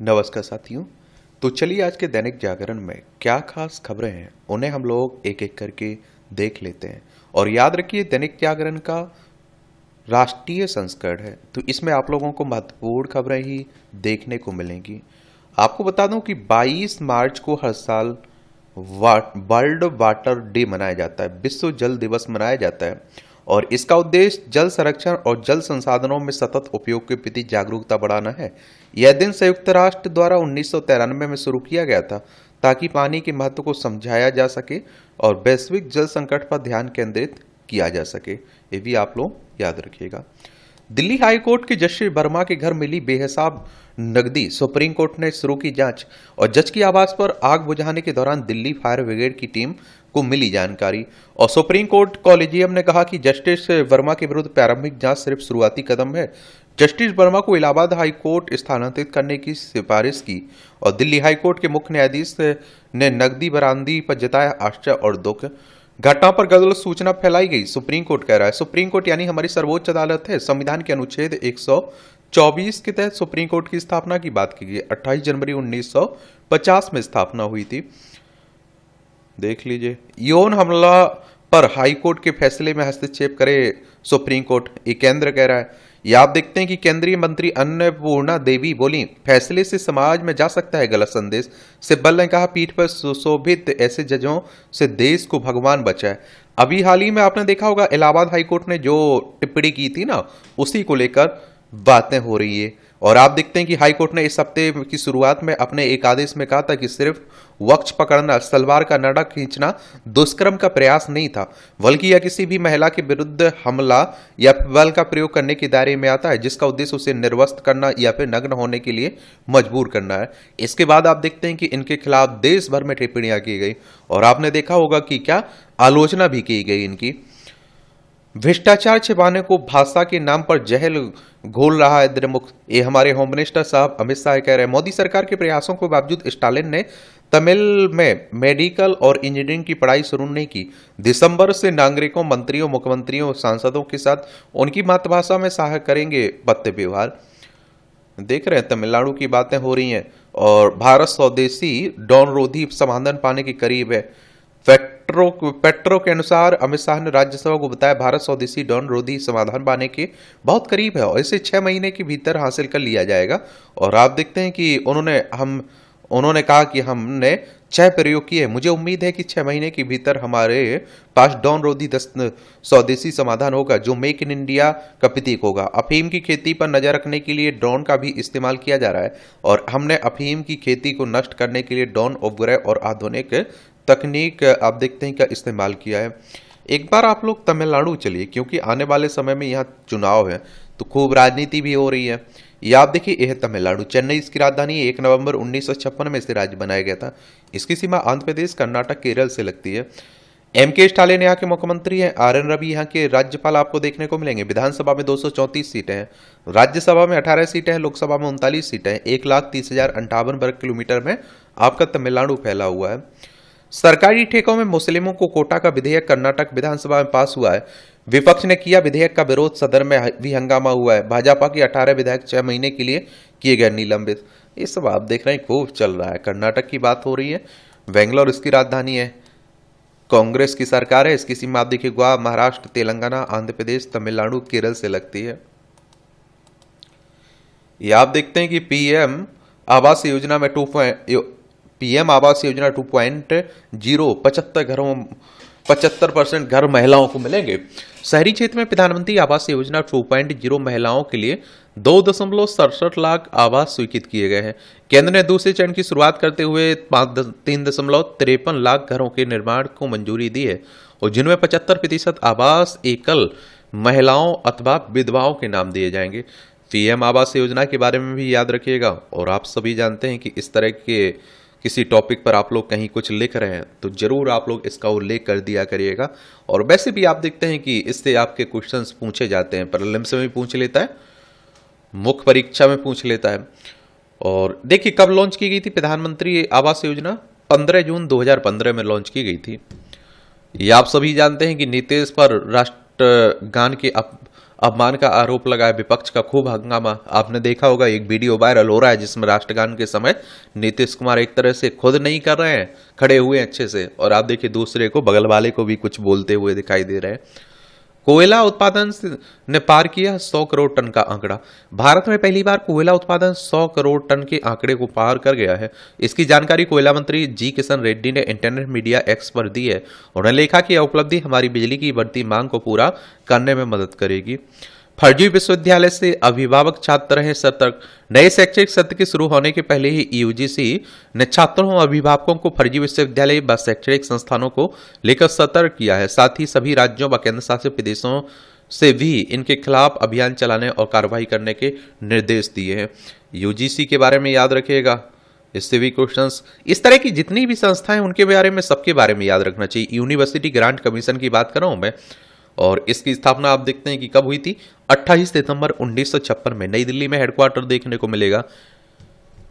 नमस्कार साथियों। तो चलिए आज के दैनिक जागरण में क्या खास खबरें हैं उन्हें हम लोग एक एक करके देख लेते हैं। और याद रखिए दैनिक जागरण का राष्ट्रीय संस्करण है, तो इसमें आप लोगों को महत्वपूर्ण खबरें ही देखने को मिलेंगी। आपको बता दूं कि 22 मार्च को हर साल वर्ल्ड वाटर डे मनाया जाता है, विश्व जल दिवस मनाया जाता है। और इसका उद्देश्य जल संरक्षण और जल संसाधनों में सतत उपयोग के प्रति जागरूकता बढ़ाना है। यह दिन संयुक्त राष्ट्र द्वारा 1993 में शुरू किया गया था ताकि पानी के महत्व को समझाया जा सके और वैश्विक जल संकट पर ध्यान केंद्रित किया जा सके। ये भी आप लोग याद रखिएगा। दिल्ली हाई कोर्ट के जस्टिस वर्मा के घर मिली बेहिसाब नकदी, सुप्रीम कोर्ट ने शुरू की जांच। और जज की आवाज पर आग बुझाने के दौरान दिल्ली फायर ब्रिगेड की टीम को मिली जानकारी। और सुप्रीम कोर्ट कॉलेजियम ने कहा कि जस्टिस वर्मा के विरुद्ध प्रारंभिक जांच सिर्फ शुरुआती कदम है। जस्टिस वर्मा को इलाहाबाद हाई कोर्ट स्थानांतरित करने की सिफारिश की। और दिल्ली हाई कोर्ट के मुख्य न्यायाधीश ने नकदी बरामदी पर जताया आश्चर्य और दुख। घटना पर गलत सूचना फैलाई गई, सुप्रीम कोर्ट कह रहा है। सुप्रीम कोर्ट यानी हमारी सर्वोच्च अदालत है। संविधान के अनुच्छेद 124 के तहत सुप्रीम कोर्ट की स्थापना की बात की गई। 28 जनवरी 1950 में स्थापना हुई थी। देख लीजिए, यौन हमला पर हाई कोर्ट के फैसले में हस्तक्षेप करे सुप्रीम कोर्ट, ये केंद्र कह रहा है। या आप देखते हैं कि केंद्रीय मंत्री अन्नपूर्णा देवी बोली, फैसले से समाज में जा सकता है गलत संदेश। सिब्बल ने कहा, पीठ पर सुशोभित ऐसे जजों से देश को भगवान बचाए। अभी हाल ही में आपने देखा होगा इलाहाबाद हाई कोर्ट ने जो टिप्पणी की थी ना, उसी को लेकर बातें हो रही है। और आप देखते हैं कि हाई कोर्ट ने इस हफ्ते की शुरुआत में अपने एक आदेश में कहा था कि सिर्फ वक्ष पकड़ना, सलवार का नड़ा खींचना दुष्कर्म का प्रयास नहीं था, बल्कि यह किसी भी महिला के विरुद्ध हमला या बल का प्रयोग करने के दायरे में आता है जिसका उद्देश्य उसे निर्वस्त्र करना या फिर नग्न होने के लिए मजबूर करना है। इसके बाद आप देखते हैं कि इनके खिलाफ देश भर में टिप्पणियां की गई और आपने देखा होगा कि क्या आलोचना भी की गई इनकी। भ्रष्टाचार छिपाने को भाषा के नाम पर जहल घोल रहा है द्रमुख, ये हमारे होम मिनिस्टर साहब अमित शाह कह रहे हैं। मोदी सरकार के प्रयासों के बावजूद स्टालिन ने तमिल में मेडिकल और इंजीनियरिंग की पढ़ाई शुरू नहीं की। दिसंबर से नागरिकों, मंत्रियों, मुख्यमंत्रियों, सांसदों के साथ उनकी मातृभाषा में शाह करेंगे पत्र व्यवहार। देख रहे हैं तमिलनाडु की बातें हो रही हैं। और भारत स्वदेशी ड्रोन रोधी समाधान पाने के करीब है। पेट्रो के अनुसार अमित शाह ने राज्यसभा को बताया, भारत स्वदेशी ड्रोन रोधी समाधान पाने के बहुत करीब है और इसे 6 महीने के भीतर हासिल कर लिया जाएगा। और आप देखते हैं कि उन्होंने कहा कि हमने 6 प्रयोग किए। मुझे उम्मीद है कि 6 महीने के भीतर हमारे पास ड्रोन रोधी स्वदेशी समाधान होगा जो मेक इन इंडिया का प्रतीक होगा। अफीम की खेती पर नजर रखने के लिए ड्रोन का भी इस्तेमाल किया जा रहा है और हमने अफीम की खेती को नष्ट करने के लिए ड्रोन उपग्रह और आधुनिक तकनीक आप देखते हैं का इस्तेमाल किया है। एक बार आप लोग तमिलनाडु चलिए, क्योंकि आने वाले समय में यहाँ चुनाव है तो खूब राजनीति भी हो रही है। ये आप देखिए, यह है तमिलनाडु, चेन्नई इसकी राजधानी। 1 नवंबर 1956 में इसे राज्य बनाया गया था। इसकी सीमा आंध्र प्रदेश, कर्नाटक, केरल से लगती है। M.K. स्टालिन यहाँ के मुख्यमंत्री हैं। R.N. रवि यहाँ के राज्यपाल आपको देखने को मिलेंगे। विधानसभा में 234 सीटें हैं, राज्यसभा में 18 सीटें हैं, लोकसभा में 39 सीटें हैं। 1,30,058 वर्ग किलोमीटर में आपका तमिलनाडु फैला हुआ है। सरकारी ठेकों में मुस्लिमों को कोटा का विधेयक कर्नाटक विधानसभा में पास हुआ है। विपक्ष ने किया विधेयक का विरोध, सदन में भी हंगामा हुआ है। भाजपा के 18 विधायक 6 महीने के लिए किए गए निलंबित। ये सब आप देख रहे हैं खूब चल रहा है। कर्नाटक की बात हो रही है, बेंगलोर इसकी राजधानी है, कांग्रेस की सरकार है। इसकी सीमा आप देखिए, गोवा, महाराष्ट्र, तेलंगाना, आंध्र प्रदेश, तमिलनाडु, केरल से लगती है। ये आप देखते हैं कि पीएम आवास योजना 2.0 75% घर महिलाओं को मिलेंगे। शहरी क्षेत्र में प्रधानमंत्री आवास योजना 2.0 महिलाओं के लिए 2.67 लाख आवास स्वीकृत किए गए हैं। केंद्र ने दूसरे चरण की शुरुआत करते हुए 3.53 लाख घरों के निर्माण को मंजूरी दी है और जिनमें 75% आवास एकल महिलाओं अथवा विधवाओं के नाम दिए जाएंगे। पीएम आवास योजना के बारे में भी याद रखिएगा। और आप सभी जानते हैं कि इस तरह के किसी टॉपिक पर आप लोग कहीं कुछ लिख रहे हैं तो जरूर आप लोग इसका उल्लेख कर दिया करिएगा। और वैसे भी आप देखते हैं कि इससे आपके क्वेश्चंस पूछे जाते हैं, प्रीलिम्स में भी पूछ लेता है, मुख्य परीक्षा में पूछ लेता है। और देखिए कब लॉन्च की गई थी प्रधानमंत्री आवास योजना? 15 जून 2015 में लॉन्च की गई थी। ये आप सभी जानते हैं कि नीतीश पर राष्ट्रगान के अपमान का आरोप लगाया, विपक्ष का खूब हंगामा। आपने देखा होगा एक वीडियो वायरल हो रहा है जिसमें राष्ट्रगान के समय नीतीश कुमार एक तरह से खुद नहीं कर रहे हैं, खड़े हुए हैं अच्छे से, और आप देखिए दूसरे को, बगल वाले को भी कुछ बोलते हुए दिखाई दे रहे हैं। कोयला उत्पादन ने पार किया 100 करोड़ टन का आंकड़ा। भारत में पहली बार कोयला उत्पादन 100 करोड़ टन के आंकड़े को पार कर गया है। इसकी जानकारी कोयला मंत्री जी किशन रेड्डी ने इंटरनेट मीडिया एक्स पर दी है। उन्होंने लिखा कि यह उपलब्धि हमारी बिजली की बढ़ती मांग को पूरा करने में मदद करेगी। फर्जी विश्वविद्यालय से अभिभावक छात्र रहे सतर्क। नए शैक्षिक सत्र के शुरू होने के पहले ही यूजीसी ने छात्रों और अभिभावकों को फर्जी विश्वविद्यालय व शैक्षणिक संस्थानों को लेकर सतर्क किया है। साथ ही सभी राज्यों व केंद्र शासित प्रदेशों से भी इनके खिलाफ अभियान चलाने और कार्रवाई करने के निर्देश दिए हैं। यूजीसी के बारे में याद रखिएगा, इससे भी क्वेश्चंस, इस तरह की जितनी भी संस्थाएं उनके बारे में, सबके बारे में याद रखना चाहिए। यूनिवर्सिटी ग्रांट कमीशन की बात कर रहा हूं मैं, और इसकी स्थापना आप देखते हैं कि कब हुई थी, 28 सितंबर 1956 में नई दिल्ली में हेडक्वार्टर देखने को मिलेगा।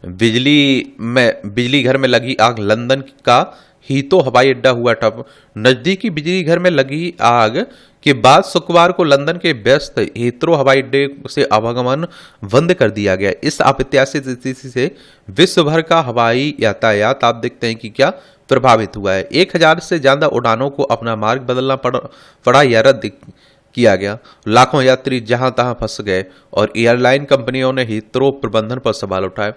बिजली घर में लगी आग, लंदन का हीथ्रो हवाई अड्डा हुआ ठप। नजदीकी बिजली घर में लगी आग के बाद शुक्रवार को लंदन के व्यस्त हीथ्रो हवाई अड्डे से आवागमन बंद कर दिया गया। इस अप्रत्याशित स्थिति से विश्व भर का हवाई यातायात आप देखते हैं कि क्या प्रभावित हुआ है। 1000 से ज्यादा उड़ानों को अपना मार्ग बदलना पड़ा या रद्द किया गया। लाखों यात्री जहां तहां फंस गए और एयरलाइन कंपनियों ने हीथ्रो प्रबंधन पर सवाल उठाए।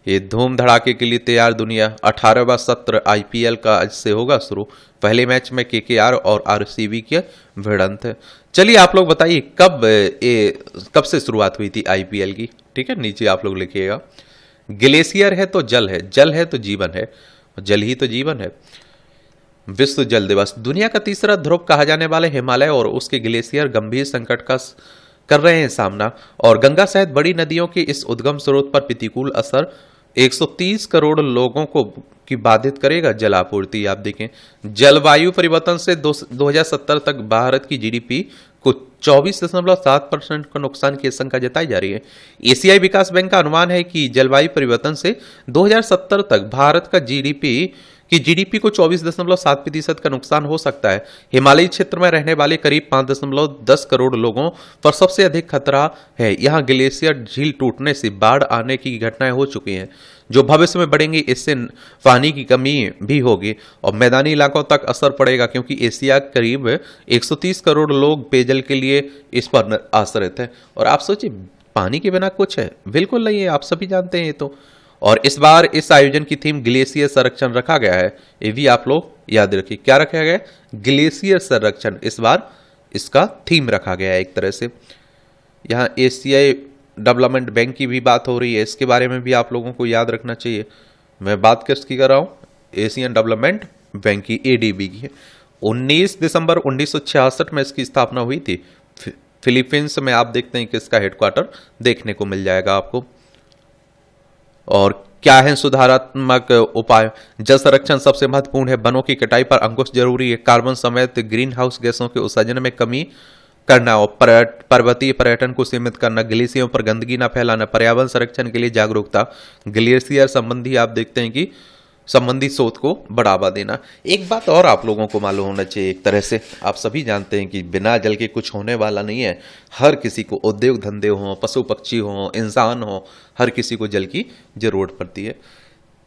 ये धूम धड़ाके के लिए तैयार दुनिया। 18वां सत्र आईपीएल का आज से होगा शुरू। पहले मैच में केकेआर और आरसीबी की भिड़ंत है। चलिए आप लोग बताइए कब से शुरुआत हुई थी आईपीएल की, ठीक है, नीचे आप लोग लिखिएगा। ग्लेशियर है तो जल है, जल है तो जीवन है, जल ही तो जीवन है। विश्व जल दिवस। दुनिया का तीसरा ध्रुव कहा जाने वाले हिमालय और उसके ग्लेशियर गंभीर संकट का कर रहे हैं सामना, और गंगा सहित बड़ी नदियों के इस उद्गम स्रोत पर प्रतिकूल असर 130 करोड़ लोगों को की बाधित करेगा जलापूर्ति। आप देखें, जलवायु परिवर्तन से 2070 तक भारत की जीडीपी को 24.7% का नुकसान की आशंका जताई जा रही है। एशियाई विकास बैंक का अनुमान है कि जलवायु परिवर्तन से 2070 तक भारत का जीडीपी को 24.7% का नुकसान हो सकता है। हिमालयी क्षेत्र में रहने वाले करीब 5.10 करोड़ लोगों पर सबसे अधिक खतरा है। यहाँ ग्लेशियर झील टूटने से बाढ़ आने की घटनाएं हो चुकी हैं, जो भविष्य में बढ़ेंगी। इससे पानी की कमी भी होगी और मैदानी इलाकों तक असर पड़ेगा, क्योंकि एशिया करीब 130 करोड़ लोग पेयजल के लिए इस पर आश्रित है। और आप सोचिए, पानी के बिना कुछ है? बिल्कुल नहीं है, आप सभी जानते हैं ये तो। और इस बार इस आयोजन की थीम ग्लेशियर संरक्षण रखा गया है। ये भी आप लोग याद रखिए, क्या रखा गया है? ग्लेशियर संरक्षण इस बार इसका थीम रखा गया है एक तरह से। यहाँ एशियाई डेवलपमेंट बैंक की भी बात हो रही है, इसके बारे में भी आप लोगों को याद रखना चाहिए। मैं बात किसकी कर रहा हूँ? एशियन डेवलपमेंट बैंक की, एडीबी की। 19 दिसंबर 1966 में इसकी स्थापना हुई थी। फिलीपींस में आप देखते हैं कि इसका हेडक्वार्टर देखने को मिल जाएगा आपको। और क्या है सुधारात्मक उपाय? जल संरक्षण सबसे महत्वपूर्ण है। वनों की कटाई पर अंकुश जरूरी है। कार्बन समेत ग्रीन हाउस गैसों के उत्सर्जन में कमी करना और पर्वतीय पर्यटन को सीमित करना, ग्लेशियरों पर गंदगी न फैलाना, पर्यावरण संरक्षण के लिए जागरूकता, ग्लेशियर संबंधी आप देखते हैं कि संबंधी शोध को बढ़ावा देना। एक बात और आप लोगों को मालूम होना चाहिए, एक तरह से आप सभी जानते हैं कि बिना जल के कुछ होने वाला नहीं है। हर किसी को, उद्योग धंधे हों, पशु पक्षी हों, इंसान हो, हर किसी को जल की जरूरत पड़ती है।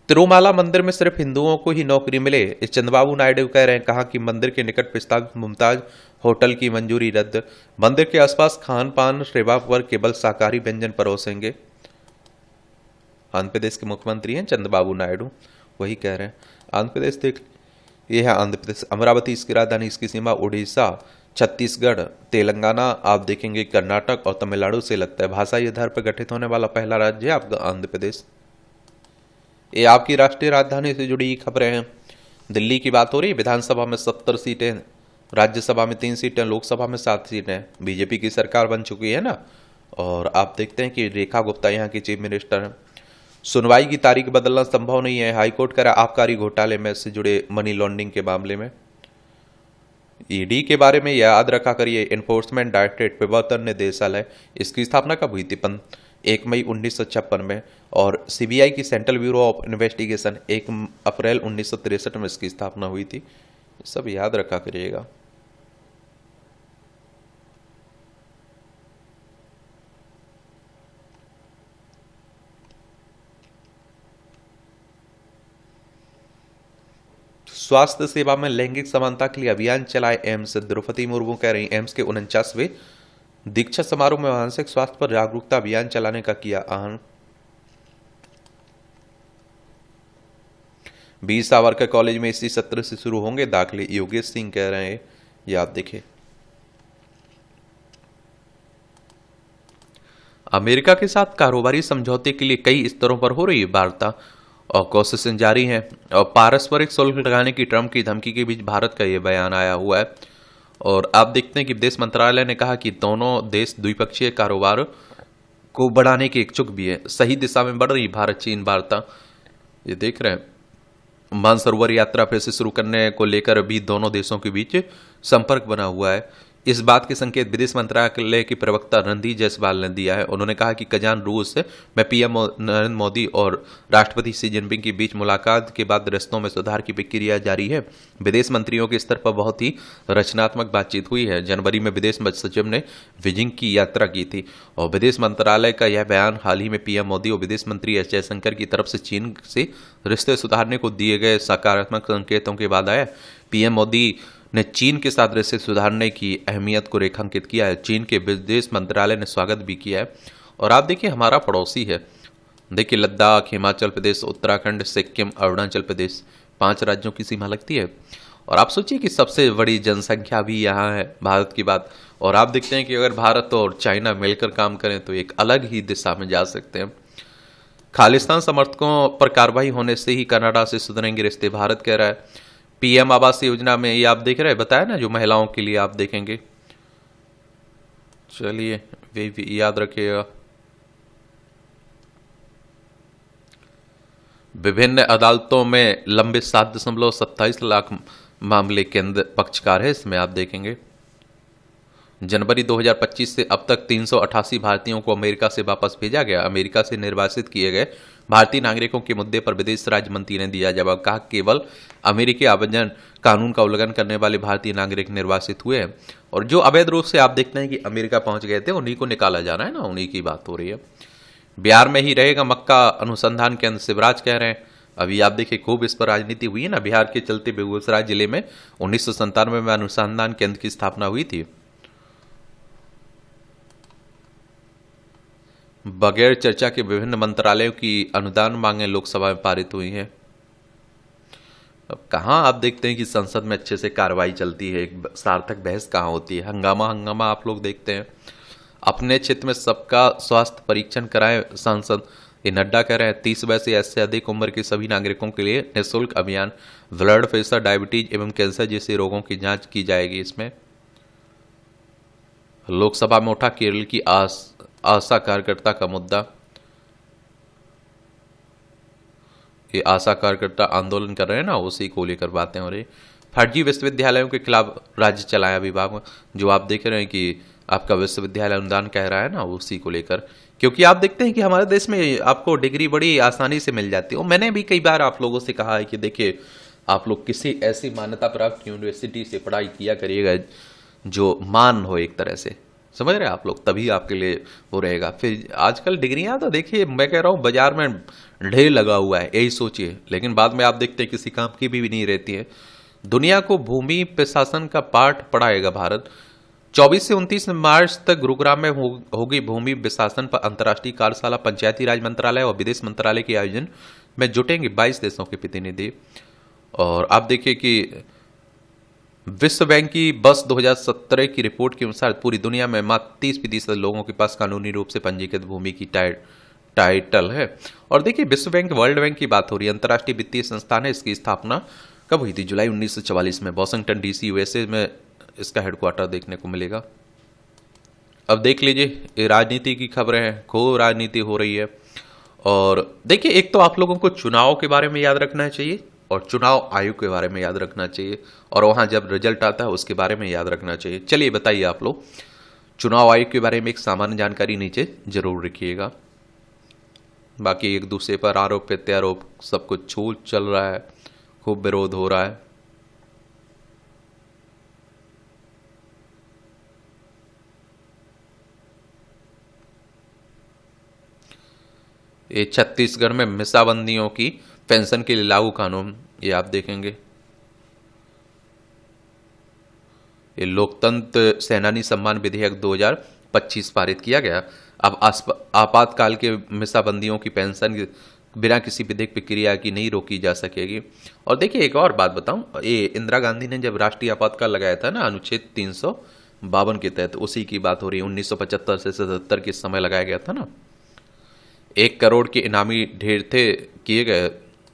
तिरुमाला मंदिर में सिर्फ हिंदुओं को ही नौकरी मिले, इस चंद्रबाबू नायडू कह रहे हैं। कहा कि मंदिर के निकट प्रस्तावित मुमताज होटल की मंजूरी रद्द। मंदिर के आसपास खान पान सेवा पर केवल शाकाहारी व्यंजन परोसेंगे। आंध्र प्रदेश के मुख्यमंत्री हैं चंद्रबाबू नायडू, वही कह रहे हैं। आंध्र प्रदेश देख, ये है आंध्र प्रदेश। अमरावती इसकी राजधानी, इसकी सीमा उड़ीसा, छत्तीसगढ़, तेलंगाना, आप देखेंगे कर्नाटक और तमिलनाडु से लगता है। भाषाई आधार पर गठित होने वाला पहला राज्य है आपका आंध्र प्रदेश। ये आपकी राष्ट्रीय राजधानी से जुड़ी खबरें हैं। दिल्ली की बात हो रही है। विधानसभा में 70 सीटें, राज्यसभा में 3 सीटें, लोकसभा में 7 सीटें। बीजेपी की सरकार बन चुकी है ना। और आप देखते हैं कि रेखा गुप्ता यहाँ की चीफ मिनिस्टर हैं। सुनवाई की तारीख बदलना संभव नहीं है। हाईकोर्ट करा आबकारी घोटाले में से जुड़े मनी लॉन्ड्रिंग के मामले में। ईडी के बारे में याद रखा करिए, एनफोर्समेंट डायरेक्टरेट प्रवर्तन निदेशालय, इसकी स्थापना कब हुई थी? 1 मई 1956 में। और सीबीआई की सेंट्रल ब्यूरो ऑफ इन्वेस्टिगेशन 1 अप्रैल 1963 में इसकी स्थापना हुई थी। सब याद रखा करिएगा। स्वास्थ्य सेवा में लैंगिक समानता के लिए अभियान चलाए एम्स। द्रौपदी मुर्मू कह रही एम्स के 49वें दीक्षा समारोह में मानसिक स्वास्थ्य पर जागरूकता अभियान चलाने का किया आह्वान। 20 सावरकर कॉलेज में इसी सत्र से शुरू होंगे दाखिले, योगेश सिंह कह रहे हैं। ये आप देखिए, अमेरिका के साथ कारोबारी समझौते के लिए कई स्तरों पर हो रही है वार्ता और कोशिशें जारी हैं। और पारस्परिक शुल्क लगाने की ट्रंप की धमकी के बीच भारत का यह बयान आया हुआ है। और आप देखते हैं कि विदेश मंत्रालय ने कहा कि दोनों देश द्विपक्षीय कारोबार को बढ़ाने के इच्छुक भी है। सही दिशा में बढ़ रही भारत चीन वार्ता। ये देख रहे हैं, मानसरोवर यात्रा फिर से शुरू करने को लेकर भी दोनों देशों के बीच संपर्क बना हुआ है। इस बात के संकेत विदेश मंत्रालय के प्रवक्ता रणधीर जायसवाल ने दिया है। उन्होंने कहा कि कजान रूस में पीएम नरेंद्र मोदी और राष्ट्रपति शी जिनपिंग के बीच मुलाकात के बाद रिश्तों में सुधार की प्रक्रिया जारी है। विदेश मंत्रियों के स्तर पर बहुत ही रचनात्मक बातचीत हुई है। जनवरी में विदेश सचिव ने बीजिंग की यात्रा की थी और विदेश मंत्रालय का यह बयान हाल ही में पीएम मोदी और विदेश मंत्री एस जयशंकर की तरफ से चीन से रिश्ते सुधारने को दिए गए सकारात्मक संकेतों के बाद आया। पीएम मोदी ने चीन के साथ रिश्ते सुधारने की अहमियत को रेखांकित किया है। चीन के विदेश मंत्रालय ने स्वागत भी किया है। और आप देखिए, हमारा पड़ोसी है। देखिए, लद्दाख, हिमाचल प्रदेश, उत्तराखंड, सिक्किम, अरुणाचल प्रदेश, 5 राज्यों की सीमा लगती है। और आप सोचिए कि सबसे बड़ी जनसंख्या भी यहाँ है, भारत की बात। और आप देखते हैं कि अगर भारत और चाइना मिलकर काम करें तो एक अलग ही दिशा में जा सकते हैं। खालिस्तान समर्थकों पर कार्रवाई होने से ही कनाडा से सुधरेंगे रिश्ते, भारत कह रहा है। पीएम आवास योजना में ये आप देख रहे हैं, बताया ना, जो महिलाओं के लिए आप देखेंगे। चलिए, वे भी याद रखिएगा। विभिन्न अदालतों में लंबे 7.27 लाख मामले केंद्र पक्षकार है, इसमें आप देखेंगे। जनवरी 2025 से अब तक 388 भारतीयों को अमेरिका से वापस भेजा गया। अमेरिका से निर्वासित किए गए भारतीय नागरिकों के मुद्दे पर विदेश राज्य मंत्री ने दिया जवाब। कहा, केवल अमेरिकी आवेदन कानून का उल्लंघन करने वाले भारतीय नागरिक निर्वासित हुए हैं और जो अवैध रूप से आप देखते हैं कि अमेरिका पहुंच गए थे, उन्हीं को निकाला जा रहा है ना, उन्हीं की बात हो रही है। बिहार में ही रहेगा मक्का अनुसंधान केंद्र, शिवराज कह रहे हैं। अभी आप देखिए, खूब इस पर राजनीति हुई है ना। बिहार के चलते बेगूसराय जिले में 1997 में अनुसंधान केंद्र की स्थापना हुई थी। बगैर चर्चा के विभिन्न मंत्रालयों की अनुदान मांगें लोकसभा में पारित हुई हैं। अब कहाँ आप देखते हैं कि संसद में अच्छे से कार्रवाई चलती है, एक सार्थक बहस कहाँ होती है। हंगामा आप लोग देखते हैं। अपने क्षेत्र में सबका स्वास्थ्य परीक्षण कराएं सांसद, ये नड्डा कह रहे हैं। 30 वर्ष से अधिक उम्र के सभी नागरिकों के लिए निःशुल्क अभियान, ब्लड प्रेशर, डायबिटीज एवं कैंसर जैसे रोगों की जांच की जाएगी। इसमें लोकसभा में उठा केरल की आशा कार्यकर्ता का मुद्दा। ये आशा कार्यकर्ता आंदोलन कर रहे हैं ना, उसी को लेकर बातें हो रही। फर्जी विश्वविद्यालयों के खिलाफ राज्य चलाया विभाग, जो आप देख रहे हैं कि आपका विश्वविद्यालय अनुदान कह रहा है ना, उसी को लेकर। क्योंकि आप देखते हैं कि हमारे देश में आपको डिग्री बड़ी आसानी से मिल जाती है। और मैंने भी कई बार आप लोगों से कहा है कि देखिए, आप लोग किसी ऐसी मान्यता प्राप्त यूनिवर्सिटी से पढ़ाई किया करिएगा जो मान हो, एक तरह से, समझ रहे हैं आप लोग, तभी आपके लिए वो रहेगा। फिर आजकल डिग्रियां तो देखिए, मैं कह रहा हूँ बाजार में ढेर लगा हुआ है, यही सोचिए, लेकिन बाद में आप देखते हैं किसी काम की भी नहीं रहती है। दुनिया को भूमि प्रशासन का पाठ पढ़ाएगा भारत। 24 से 29 मार्च तक गुरुग्राम में होगी भूमि प्रशासन पर अंतर्राष्ट्रीय कार्यशाला। पंचायती राज मंत्रालय और विदेश मंत्रालय के आयोजन में जुटेंगे 22 देशों के प्रतिनिधि। और आप देखिए कि विश्व बैंक की वर्ष 2017 की रिपोर्ट के अनुसार पूरी दुनिया में मात्र 30% लोगों के पास कानूनी रूप से पंजीकृत भूमि की टाइटल है। और देखिए, विश्व बैंक, वर्ल्ड बैंक की बात हो रही है, अंतर्राष्ट्रीय वित्तीय संस्थान है। इसकी स्थापना कब हुई थी? जुलाई 1944 में, वॉशिंगटन डीसी यूएसए में इसका हेडक्वार्टर देखने को मिलेगा। अब देख लीजिए, ये राजनीति की खबरें हैं, खूब राजनीति हो रही है। और देखिए, एक तो आप लोगों को चुनाव के बारे में याद रखना चाहिए और चुनाव आयोग के बारे में याद रखना चाहिए, और वहां जब रिजल्ट आता है उसके बारे में याद रखना चाहिए। चलिए बताइए आप लोग, चुनाव आयोग के बारे में एक सामान्य जानकारी नीचे जरूर रखिएगा। बाकी एक दूसरे पर आरोप प्रत्यारोप सब कुछ छूट चल रहा है, खूब विरोध हो रहा है। ये छत्तीसगढ़ में मिसाबंदियों की पेंशन के लिए लागू कानून, ये आप देखेंगे। ये लोकतंत्र सेनानी सम्मान विधेयक 2025 पारित किया गया। अब आपातकाल के मिसाबंदियों की पेंशन बिना किसी विधिक प्रक्रिया की नहीं रोकी जा सकेगी। और देखिए एक और बात बताऊं, ये इंदिरा गांधी ने जब राष्ट्रीय आपातकाल लगाया था ना, अनुच्छेद 352 के तहत, उसी की बात हो रही है। 1975 से 77 के समय लगाया गया था ना। 1 करोड़ के इनामी ढेर थे किए गए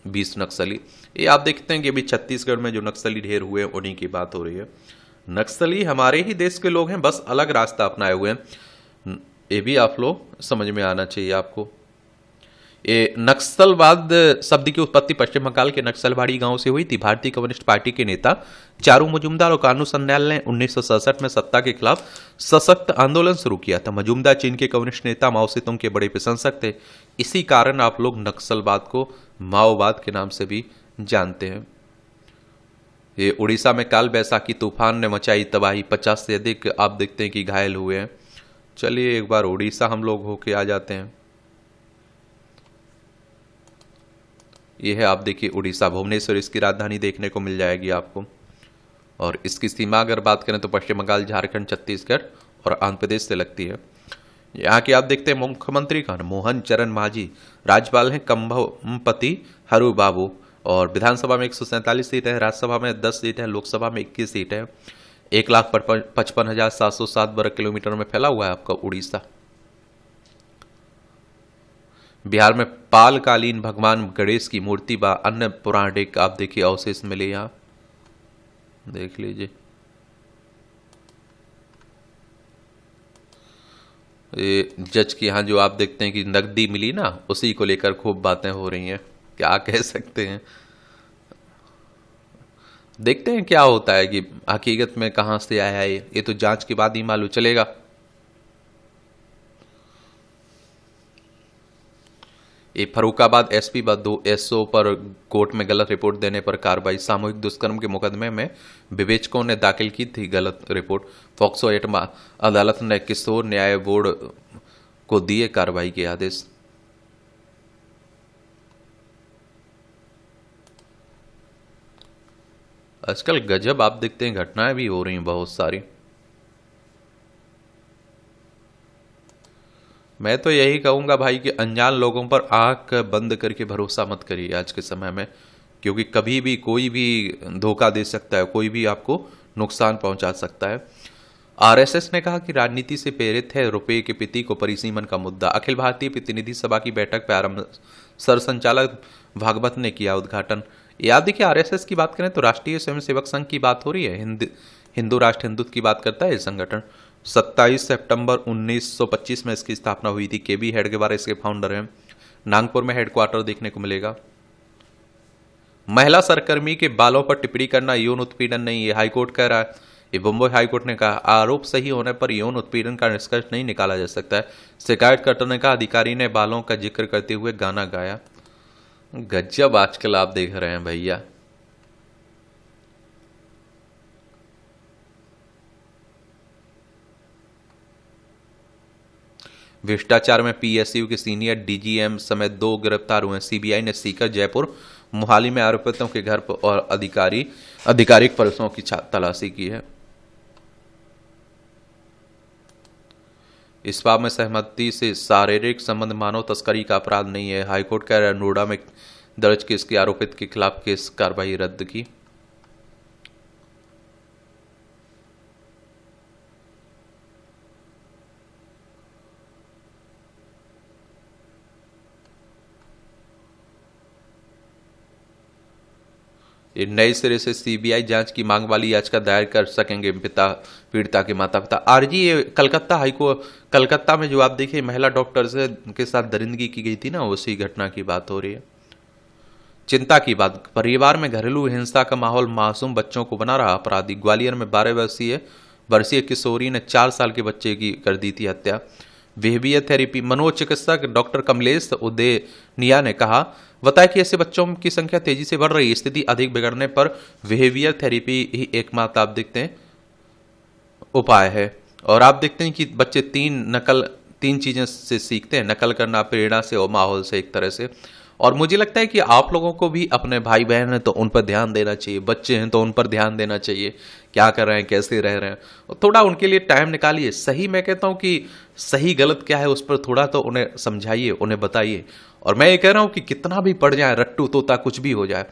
20 नक्सली। ये आप देखते हैं कि अभी छत्तीसगढ़ में जो नक्सली ढेर हुए हैं उन्हीं की बात हो रही है। नक्सली हमारे ही देश के लोग हैं, बस अलग रास्ता अपनाए हुए हैं। ये भी आप लोग समझ में आना चाहिए आपको। ये नक्सलवाद शब्द की उत्पत्ति पश्चिम बंगाल के नक्सलवाड़ी गांव से हुई थी। भारतीय कम्युनिस्ट पार्टी के नेता चारू मजूमदार और कानू सन्याल ने 1967 में सत्ता के खिलाफ सशक्त आंदोलन शुरू किया था। मजूमदार चीन के कम्युनिस्ट नेता माओ सेतुंग के बड़े प्रशंसक थे। इसी कारण आप लोग नक्सलवाद को माओवाद के नाम से भी जानते हैं। ये उड़ीसा में काल बैसाखी तूफान ने मचाई तबाही, 50 से अधिक आप देखते हैं कि घायल हुए हैं। चलिए एक बार उड़ीसा हम लोग होके आ जाते हैं। यह है, आप देखिए उड़ीसा, भुवनेश्वर इसकी राजधानी देखने को मिल जाएगी आपको। और इसकी सीमा अगर बात करें तो पश्चिम बंगाल, झारखंड, छत्तीसगढ़ और आंध्र प्रदेश से लगती है। यहाँ की आप देखते हैं मुख्यमंत्री का मोहन चरण मांझी, राज्यपाल हैं कंभमपति हरु बाबू, और विधानसभा में 147 सीट है, राज्यसभा में 10 सीट है, लोकसभा में 21 सीट है। 1,55,707 वर्ग किलोमीटर में फैला हुआ है आपका उड़ीसा। बिहार में पालकालीन भगवान गणेश की मूर्ति व अन्य पौराणिक आप देखिए अवशेष मिले, यहाँ देख लीजिए। ये जज के यहाँ जो आप देखते हैं कि नकदी मिली ना, उसी को लेकर खूब बातें हो रही हैं, क्या कह सकते हैं। देखते हैं क्या होता है कि हकीकत में कहां से आया है ये तो जांच के बाद ही मालूम चलेगा। ये फर्रुखाबाद एसपी व 2 एसओ पर कोर्ट में गलत रिपोर्ट देने पर कार्रवाई। सामूहिक दुष्कर्म के मुकदमे में विवेचकों ने दाखिल की थी गलत रिपोर्ट। पॉक्सो एक्ट में अदालत ने किशोर न्याय बोर्ड को दिए कार्रवाई के आदेश। आजकल गजब आप देखते हैं घटनाएं भी हो रही हैं बहुत सारी। मैं तो यही कहूंगा भाई कि अनजान लोगों पर आंख बंद करके भरोसा मत करिए आज के समय में, क्योंकि कभी भी कोई भी धोखा दे सकता है, कोई भी आपको नुकसान पहुंचा सकता है। आरएसएस ने कहा कि राजनीति से प्रेरित है रुपये के प्रति को परिसीमन का मुद्दा। अखिल भारतीय प्रतिनिधि सभा की बैठक प्रारंभ, सरसंचालक भागवत ने किया उद्घाटन। याद देखिए आरएसएस की बात करें तो राष्ट्रीय स्वयंसेवक संघ की बात हो रही है। हिंदू राष्ट्र हिंदुत्व की बात करता है ये संगठन। 27 सितंबर 1925 में इसकी स्थापना हुई थी। केबी हेडगेवार इसके फाउंडर हैं। नागपुर में हेडक्वार्टर देखने को मिलेगा। महिला सहकर्मी के बालों पर टिप्पणी करना यौन उत्पीड़न नहीं, ये हाईकोर्ट कह रहा है। ये बम्बई हाईकोर्ट ने कहा आरोप सही होने पर यौन उत्पीड़न का निष्कर्ष नहीं निकाला जा सकता है। शिकायतकर्ता ने कहा अधिकारी ने बालों का जिक्र करते हुए गाना गाया। गजब आजकल आप देख रहे हैं भैया। भ्रष्टाचार में पीएसयू के सीनियर डीजीएम समेत 2 गिरफ्तार हुए। सीबीआई ने सीकर, जयपुर, मोहाली में आरोपितों के घर पर और आधिकारिक परसों की तलाशी की है। इस बात में सहमति से शारीरिक संबंध मानव तस्करी का अपराध नहीं है। हाईकोर्ट का नोएडा में दर्ज केस के आरोपित के खिलाफ केस कार्रवाई रद्द की। नए सिरे से सीबीआई जांच की मांग वाली याचिका दायर कर सकेंगे पीड़िता के माता पिता। आरजी ये कलकत्ता में जो आप देखिए महिला डॉक्टर के साथ दरिंदगी की गई थी ना, उसी घटना की बात हो रही है। चिंता की बात, परिवार में घरेलू हिंसा का माहौल मासूम बच्चों को बना रहा अपराधी। ग्वालियर में 12 वर्षीय किशोरी ने 4 साल के बच्चे की कर दी थी हत्या। बिहेवियर थेरेपी मनोचिकित्सक डॉक्टर कमलेश उदेनिया ने कहा, बताया कि ऐसे बच्चों की संख्या तेजी से बढ़ रही है। स्थिति अधिक बिगड़ने पर बिहेवियर थेरेपी ही एकमात्र आप देखते हैं उपाय है। और आप देखते हैं कि बच्चे तीन चीजें से सीखते हैं, नकल करना, प्रेरणा से और माहौल से एक तरह से। और मुझे लगता है कि आप लोगों को भी अपने भाई बहन हैं तो उन पर ध्यान देना चाहिए, बच्चे हैं तो उन पर ध्यान देना चाहिए, क्या कर रहे हैं, कैसे रह रहे हैं, और थोड़ा उनके लिए टाइम निकालिए। सही मैं कहता हूँ कि सही गलत क्या है उस पर थोड़ा तो उन्हें समझाइए, उन्हें बताइए। और मैं ये कह रहा हूँ कि कितना भी पड़ जाए, रट्टू तोता कुछ भी हो जाए,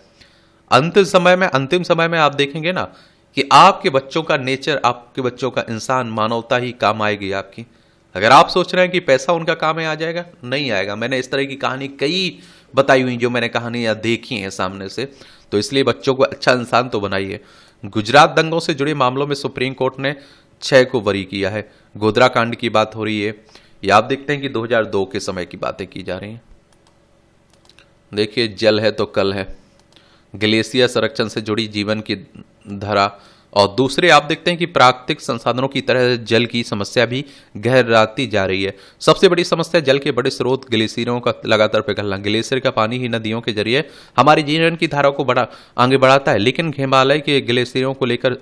अंतिम समय में आप देखेंगे ना कि आपके बच्चों का नेचर, आपके बच्चों का इंसान, मानवता ही काम आएगी आपकी। अगर आप सोच रहे हैं कि पैसा उनका काम में आ जाएगा, नहीं आएगा। मैंने इस तरह की कहानी कई बताई हुई, जो मैंने कहानियां देखी हैं सामने से। तो इसलिए बच्चों को अच्छा इंसान तो बनाइए। गुजरात दंगों से जुड़े मामलों में सुप्रीम कोर्ट ने 6 को बरी किया है। गोधरा कांड की बात हो रही है, या आप देखते हैं कि 2002 के समय की बातें की जा रही हैं। देखिए, जल है तो कल है, ग्लेशियर संरक्षण से जुड़ी जीवन की धारा। और दूसरे आप देखते हैं कि प्राकृतिक संसाधनों की तरह जल की समस्या भी गहराती जा रही है। सबसे बड़ी समस्या जल के बड़े स्रोत ग्लेशियरों का लगातार पिघलना। ग्लेशियर का पानी ही नदियों के जरिए हमारी जीवन की धारा को आगे बढ़ाता है, लेकिन हिमालय के ग्लेशियरों को लेकर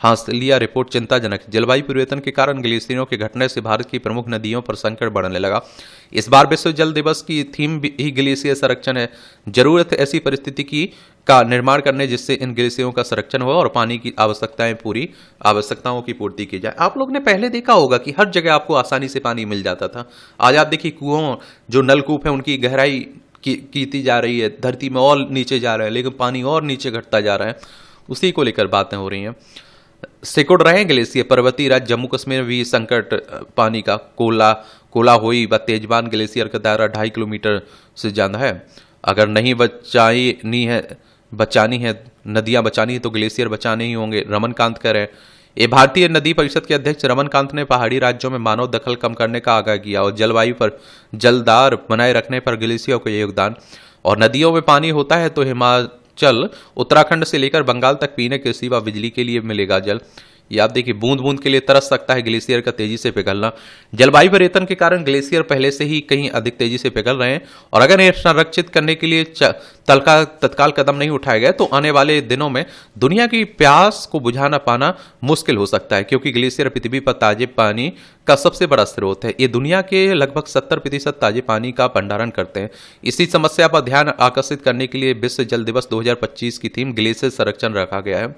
हासिया रिपोर्ट चिंताजनक। जलवायु परिवर्तन के कारण ग्लेशियरों के घटने से भारत की प्रमुख नदियों पर संकट बढ़ने लगा। इस बार विश्व जल दिवस की थीम ही ग्लेशियर संरक्षण है। जरूरत है ऐसी परिस्थिति का निर्माण करने जिससे इन ग्लेशियरों का संरक्षण हो और पानी की आवश्यकताओं की पूर्ति की जाए। आप लोग ने पहले देखा होगा कि हर जगह आपको आसानी से पानी मिल जाता था। आज आप देखिए, कुओं, जो नलकूप है, उनकी गहराई कीती जा रही है, धरती में और नीचे जा रहा है, लेकिन पानी और नीचे घटता जा रहा है। उसी को लेकर बातें हो रही हैं। सिकुड़ रहे हैं ग्लेशियर। पर्वतीय राज्य जम्मू कश्मीर में भी संकट पानी का। कोलाहोई व तेजबान ग्लेशियर का दायरा 2.5 किलोमीटर से ज्यादा है। अगर नहीं बचानी है नदियां बचानी है तो ग्लेशियर बचाने ही होंगे। रमनकांत कह रहे हैं। ये भारतीय नदी परिषद के अध्यक्ष रमनकांत ने पहाड़ी राज्यों में मानव दखल कम करने का आगाह किया और जलवायु पर जलदार बनाए रखने पर ग्लेशियर का योगदान। और नदियों में पानी होता है तो हिमाचल, उत्तराखंड से लेकर बंगाल तक पीने के सिवा बिजली के लिए मिलेगा जल। ये आप देखिए, बूंद बूंद के लिए तरस सकता है ग्लेशियर का तेजी से पिघलना। जलवायु परिवर्तन के कारण ग्लेशियर पहले से ही कहीं अधिक तेजी से पिघल रहे हैं और अगर इन्हें संरक्षित करने के लिए तत्काल कदम नहीं उठाए गए तो आने वाले दिनों में दुनिया की प्यास को बुझाना पाना मुश्किल हो सकता है, क्योंकि ग्लेशियर पृथ्वी पर ताजे पानी का सबसे बड़ा स्रोत है। ये दुनिया के लगभग 70% ताजे पानी का भंडारण करते हैं। इसी समस्या पर ध्यान आकर्षित करने के लिए विश्व जल दिवस 2025 की थीम ग्लेशियर संरक्षण रखा गया है।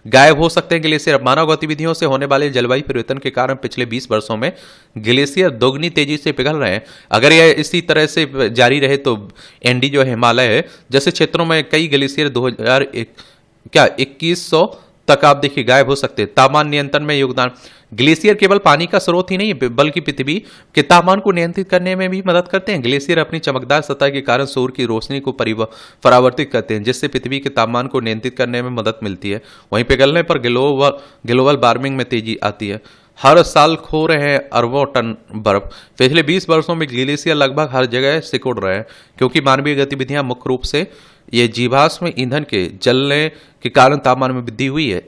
गायब हो सकते हैं ग्लेशियर। मानव गतिविधियों से होने वाले जलवायु परिवर्तन के कारण पिछले 20 वर्षों में ग्लेशियर दोगुनी तेजी से पिघल रहे हैं। अगर यह इसी तरह से जारी रहे तो एंडी, जो हिमालय है जैसे क्षेत्रों में कई ग्लेशियर 2100 तक आप देखिए गायब हो सकते हैं। तापमान नियंत्रण में योगदान। ग्लेशियर केवल पानी का स्रोत ही नहीं बल्कि पृथ्वी के तापमान को नियंत्रित करने में भी मदद करते हैं। ग्लेशियर अपनी चमकदार सतह के कारण सूर्य की रोशनी को परावर्तित करते हैं, जिससे पृथ्वी के तापमान को नियंत्रित करने में मदद मिलती है। वहीं पिघलने पर ग्लोबल वार्मिंग में तेजी आती है। हर साल खो रहे हैं अरबों टन बर्फ। पिछले 20 वर्षों में ग्लेशियर लगभग हर जगह सिकुड़ रहे हैं, क्योंकि मानवीय गतिविधियां मुख्य रूप से ये जीवाश्म ईंधन के जलने के कारण तापमान में वृद्धि हुई है।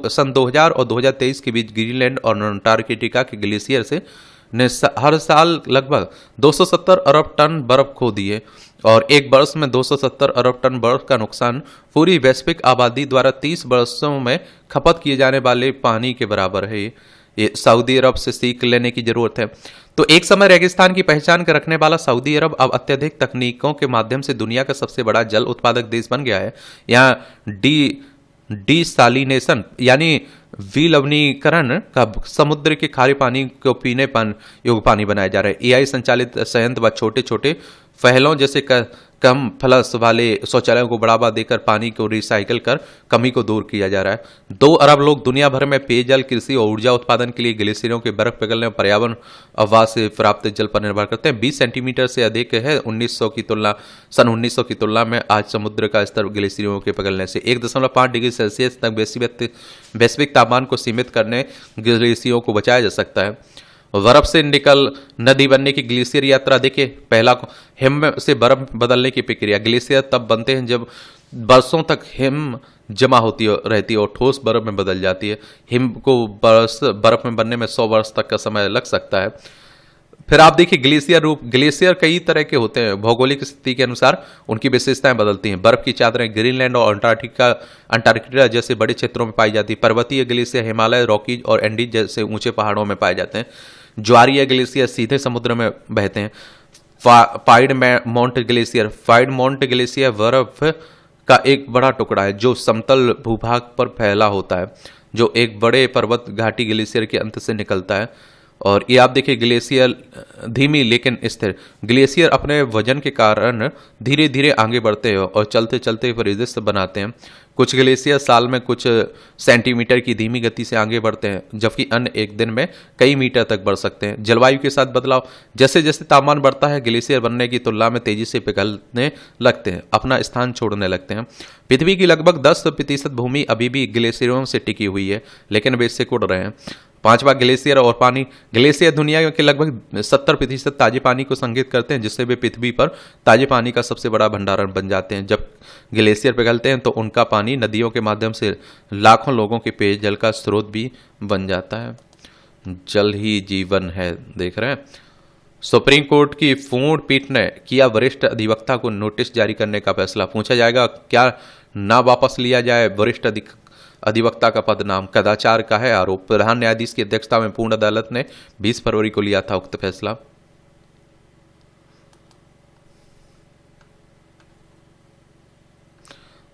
सन 2000 और 2023 के बीच ग्रीनलैंड और अंटार्कटिका के ग्लेशियर से ने हर साल लगभग 270 अरब टन बर्फ खो दी है और एक वर्ष में 270 अरब टन बर्फ का नुकसान पूरी वैश्विक आबादी द्वारा 30 वर्षों में खपत किए जाने वाले पानी के बराबर है। ये सऊदी अरब से सीख लेने की जरूरत है। तो एक समय रेगिस्तान की पहचान कर रखने वाला सऊदी अरब अब अत्यधिक तकनीकों के माध्यम से दुनिया का सबसे बड़ा जल उत्पादक देश बन गया है। यहाँ डिसालिनेशन यानी विलवणीकरण का समुद्र के खारे पानी को पीने योग्य पानी बनाया जा रहा है। एआई संचालित संयंत्र व छोटे छोटे पहलों जैसे कम फ्लश वाले शौचालयों को बढ़ावा देकर पानी को रिसाइकिल कर कमी को दूर किया जा रहा है। 2 अरब लोग दुनिया भर में पेयजल, कृषि और ऊर्जा उत्पादन के लिए ग्लेशियरों के बर्फ पिघलने और पर्यावरण आवास से प्राप्त जल पर निर्भर करते हैं। 20 सेंटीमीटर से अधिक है। सन 1900 की तुलना में आज समुद्र का स्तर ग्लेशियरों के पिघलने से 1.5 डिग्री सेल्सियस तक वैश्विक तापमान को सीमित करने ग्लेशियरों को बचाया जा सकता है। बर्फ से निकल नदी बनने की ग्लेशियर यात्रा देखिए। पहला, हिम से बर्फ बदलने की प्रक्रिया। ग्लेशियर तब बनते हैं जब बरसों तक हिम जमा रहती है और ठोस बर्फ में बदल जाती है। हिम को बर्फ में बनने में 100 वर्ष तक का समय लग सकता है। फिर आप देखिए ग्लेशियर रूप। ग्लेशियर कई तरह के होते हैं। भौगोलिक स्थिति के अनुसार उनकी विशेषताएं बदलती हैं। बर्फ की चादरें ग्रीनलैंड और अंटार्कटिका जैसे बड़े क्षेत्रों में पाई जाती है। पर्वतीय ग्लेशियर हिमालय, रॉकीज और एंडीज जैसे ऊंचे पहाड़ों में पाए जाते हैं। ज्वारीय ग्लेशियर सीधे समुद्र में बहते हैं। पाइडमोंट ग्लेशियर बर्फ का एक बड़ा टुकड़ा है जो समतल भूभाग पर फैला होता है, जो एक बड़े पर्वत घाटी ग्लेशियर के अंत से निकलता है। और ये आप देखिए, ग्लेशियर धीमी लेकिन स्थिर। ग्लेशियर अपने वजन के कारण धीरे धीरे आगे बढ़ते हैं और चलते चलते परिदृश्य बनाते हैं। कुछ ग्लेशियर साल में कुछ सेंटीमीटर की धीमी गति से आगे बढ़ते हैं, जबकि अन्य एक दिन में कई मीटर तक बढ़ सकते हैं। जलवायु के साथ बदलाव, जैसे जैसे तापमान बढ़ता है ग्लेशियर बनने की तुलना में तेजी से पिघलने लगते हैं, अपना स्थान छोड़ने लगते हैं। पृथ्वी की लगभग 10% भूमि अभी भी ग्लेशियरों से टिकी हुई है, लेकिन वे इससे कुड़ रहे हैं। पांचवा, ग्लेशियर और पानी। ग्लेशियर दुनिया के लगभग 70% ताजे पानी को संग्रहित करते हैं, जिससे वे पृथ्वी पर ताजे पानी का सबसे बड़ा भंडारण बन जाते हैं। जब ग्लेशियर पिघलते हैं तो उनका पानी नदियों के माध्यम से लाखों लोगों के पेयजल का स्रोत भी बन जाता है। जल ही जीवन है, देख रहे हैं। सुप्रीम कोर्ट की पूर्ण पीठ ने किया वरिष्ठ अधिवक्ता को नोटिस जारी करने का फैसला। पूछा जाएगा क्या ना वापस लिया जाए वरिष्ठ अधिवक्ता का पद। नाम कदाचार का है आरोप। प्रधान न्यायाधीश की अध्यक्षता में पूर्ण अदालत ने 20 फरवरी को लिया था उक्त फैसला।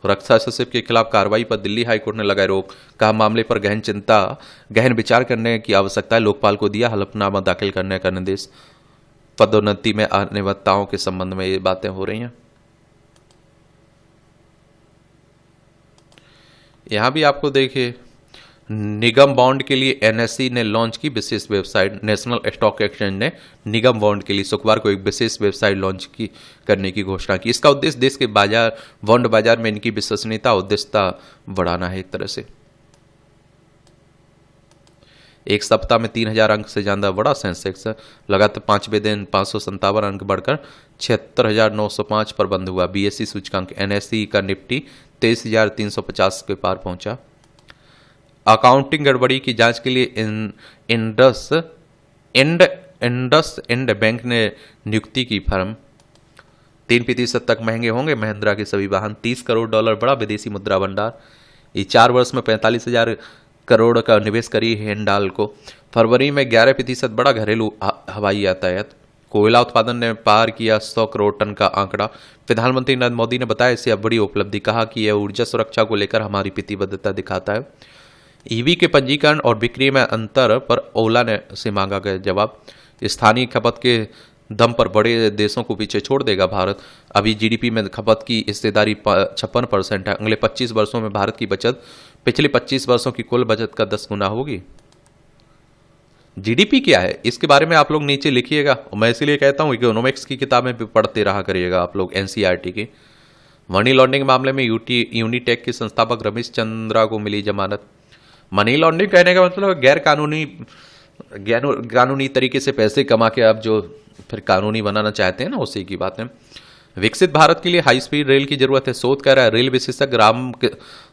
रक्षा सचिव के खिलाफ कार्रवाई पर दिल्ली हाईकोर्ट ने लगाई रोक। कहा मामले पर गहन विचार करने की आवश्यकता है। लोकपाल को दिया हलफनामा दाखिल करने का निर्देश। पदोन्नति में अनियमितताओं के संबंध में ये बातें हो रही हैं। यहां भी आपको देखिए, निगम बॉन्ड के लिए एनएसई ने लॉन्च की विशेष वेबसाइट। नेशनल स्टॉक एक्सचेंज ने निगम बॉन्ड के लिए शुक्रवार को एक विशेष वेबसाइट लॉन्च करने की घोषणा की। इसका उद्देश्य देश के बॉन्ड बाजार में इनकी विश्वसनीयता उद्देश्यता बढ़ाना है। एक तरह से एक सप्ताह में 3000 अंक से ज्यादा बढ़ा सेंसेक्स। लगातार 5वें दिन 557 अंक बढ़कर 76,905 पर बंद हुआ। बीएसई सूचकांक एनएसई का निफ्टी 23,350 के पार पहुंचा। अकाउंटिंग गड़बड़ी की जांच के लिए इंडस बैंक ने नियुक्ति की। फर्म 3% तक महंगे होंगे महिंद्रा के सभी वाहन। $30 करोड़ बढ़ा विदेशी मुद्रा भंडार। ये 4 वर्ष में 45,000 करोड़ का निवेश करी हिंडाल को। फरवरी में 11% बढ़ा घरेलू हवाई यातायात। कोयला उत्पादन ने पार किया 100 करोड़ टन का आंकड़ा। प्रधानमंत्री नरेंद्र मोदी ने बताया इसे अब बड़ी उपलब्धि। कहा कि यह ऊर्जा सुरक्षा को लेकर हमारी प्रतिबद्धता दिखाता है। ईवी के पंजीकरण और बिक्री में अंतर पर ओला ने से मांगा गया जवाब। स्थानीय खपत के दम पर बड़े देशों को पीछे छोड़ देगा भारत। अभी जीडीपी में खपत की हिस्सेदारी 56% है। अगले 25 वर्षों में भारत की बचत पिछले 25 वर्षों की कुल बचत का 10 गुना होगी। जीडीपी क्या है इसके बारे में आप लोग नीचे लिखिएगा। मैं इसीलिए कहता हूँ इकोनॉमिक्स की किताबें भी पढ़ते रहा करिएगा आप लोग, एनसीईआरटी की। मनी लॉन्ड्रिंग मामले में यूनिटेक के संस्थापक रमेश चंद्रा को मिली जमानत। मनी लॉन्ड्रिंग कहने का मतलब गैर कानूनी तरीके से पैसे कमा के आप जो फिर कानूनी बनाना चाहते हैं ना, उसी की बात है। विकसित भारत के लिए हाई स्पीड रेल की जरूरत है, शोध कर रहा है रेल विशेषज्ञ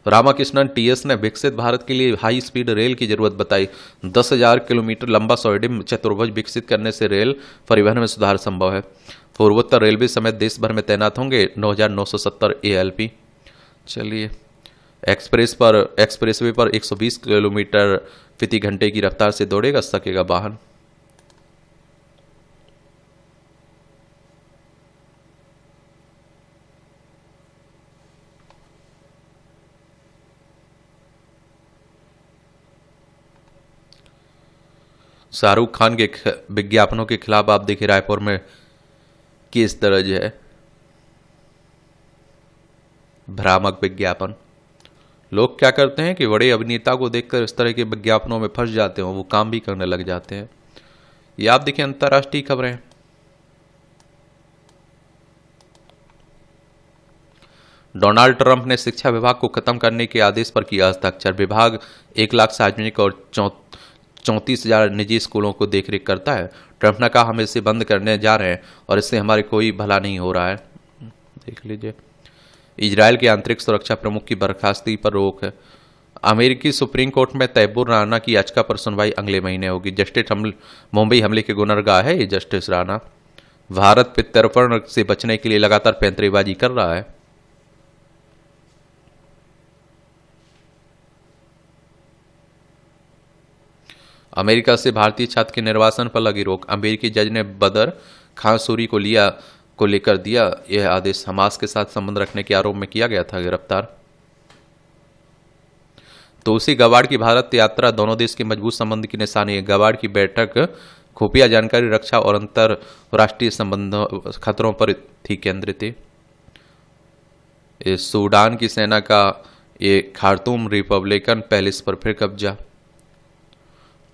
रामाकृष्णन टीएस ने विकसित भारत के लिए हाई स्पीड रेल की जरूरत बताई। 10,000 किलोमीटर लंबा सोडियम चतुर्भुज विकसित करने से रेल परिवहन में सुधार संभव है। पूर्वोत्तर रेलवे समेत देश भर में तैनात होंगे 9,970 एएलपी। चलिए, एक्सप्रेसवे पर 120 किलोमीटर प्रति घंटे की रफ्तार से दौड़ेगा सकेगा वाहन। शाहरुख खान के विज्ञापनों के खिलाफ आप देखिए रायपुर में केस दर्ज है। भ्रामक विज्ञापन। लोग क्या करते हैं कि बड़े अभिनेता को देखकर इस तरह के विज्ञापनों में फंस जाते हैं, वो काम भी करने लग जाते हैं। ये आप देखिए अंतर्राष्ट्रीय खबरें। डोनाल्ड ट्रंप ने शिक्षा विभाग को खत्म करने के आदेश पर किया हस्ताक्षर। विभाग 1 लाख सार्वजनिक और 34,000 निजी स्कूलों को देखरेख करता है। ट्रंप ने कहा हम इसे बंद करने जा रहे हैं और इससे हमारे कोई भला नहीं हो रहा है। देख लीजिए। इजरायल के आंतरिक सुरक्षा प्रमुख की बर्खास्तगी पर रोक है। अमेरिकी सुप्रीम कोर्ट में तैमूर राणा की याचिका पर सुनवाई अगले महीने होगी। जस्टिस मुंबई हमले के गुनहगार है ये जस्टिस राणा। भारत प्रत्यर्पण से बचने के लिए लगातार पैंतरेबाजी कर रहा है। अमेरिका से भारतीय छात्र के निर्वासन पर लगी रोक। अमेरिकी जज ने बदर खांसूरी को लेकर दिया। यह आदेश हमास के साथ संबंध रखने के आरोप में किया गया था गिरफ्तार। तो उसी गवाड़ की भारत यात्रा दोनों देश के मजबूत संबंध की निशानी है। गवाड़ की बैठक खुफिया जानकारी, रक्षा और अंतरराष्ट्रीय संबंधों खतरों पर थी केंद्रित थी। सूडान की सेना का ये खार्तूम रिपब्लिकन पैलेस पर फिर कब्जा।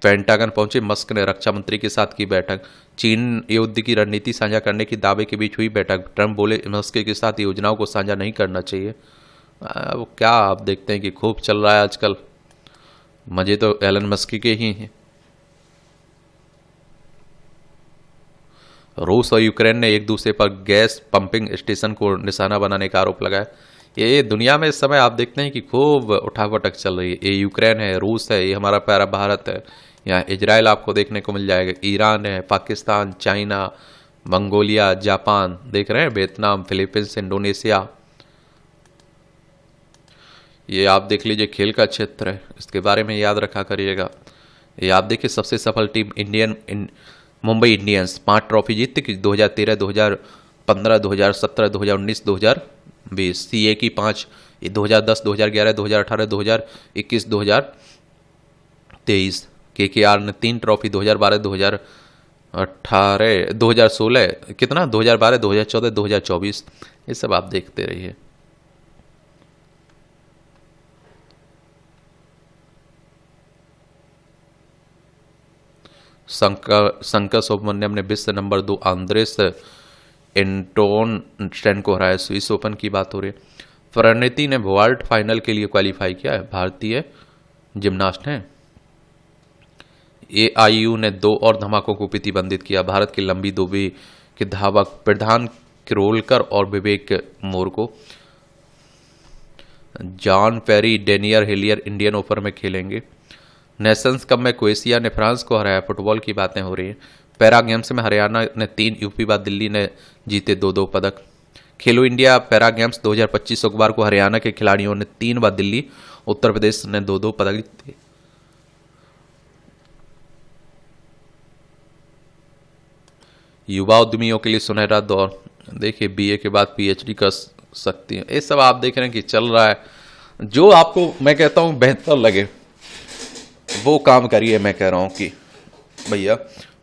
पेंटागन पहुंचे मस्क ने रक्षा मंत्री के साथ की बैठक। चीन युद्ध की रणनीति साझा करने की दावे के बीच हुई बैठक। ट्रंप बोले मस्क के साथ योजनाओं को साझा नहीं करना चाहिए। वो क्या आप देखते हैं कि खूब चल रहा है आजकल, मजे तो एलन मस्क के ही हैं। रूस और यूक्रेन ने एक दूसरे पर गैस पंपिंग स्टेशन को निशाना बनाने का आरोप लगाया। ये दुनिया में इस समय आप देखते हैं कि खूब उठापटक चल रही है। ये यूक्रेन है, रूस है, ये हमारा प्यारा भारत है, यहाँ इजराइल आपको देखने को मिल जाएगा, ईरान है, पाकिस्तान, चाइना, मंगोलिया, जापान, देख रहे हैं, वियतनाम, फिलीपींस, इंडोनेशिया। ये आप देख लीजिए खेल का क्षेत्र है, इसके बारे में याद रखा करिएगा। ये आप देखिए सबसे सफल टीम मुंबई इंडियंस 5 ट्रॉफी जीतती कि 2013, 2015, 2017, 2019, 2020। सीए की 5, 2010, 2011, 2018, 2021, 2023। केकेआर ने 3 ट्रॉफी 2012, 2018, 2016, कितना 2012, 2014, 2024। ये सब आप देखते रहिए। शंकर सुब्रमण्यम ने विश्व नंबर 2 आंद्रेस एंटोनस्टेन को हराया। स्विस ओपन की बात हो रही है। प्रणीति ने वर्ल्ड फाइनल के लिए क्वालिफाई किया है, भारतीय जिम्नास्ट हैं। एआईयू ने 2 और धमाकों को प्रतिबंधित किया। भारत की लंबी दूरी के धावक प्रधान किरोलकर और विवेक मोर को। John Perry, Daniel Hillier Indian Open में खेलेंगे। नेशंस कप में क्रोएशिया ने फ्रांस को हराया। फुटबॉल की बातें हो रही हैं। पैरा गेम्स में हरियाणा ने 3, यूपी बाद दिल्ली ने जीते 2-2 पदक। खेलो इंडिया पैरा गेम्स 2025 शुक्रवार को हरियाणा के खिलाड़ियों ने 3 व दिल्ली उत्तर प्रदेश ने 2-2 पदक जीते। युवा उद्यमियों के लिए सुनहरा दौर। देखिए बीए के बाद पीएचडी कर सकती हैं। ये सब आप देख रहे हैं कि चल रहा है। जो आपको मैं कहता हूं बेहतर लगे वो काम करिए। मैं कह रहा हूं कि भैया,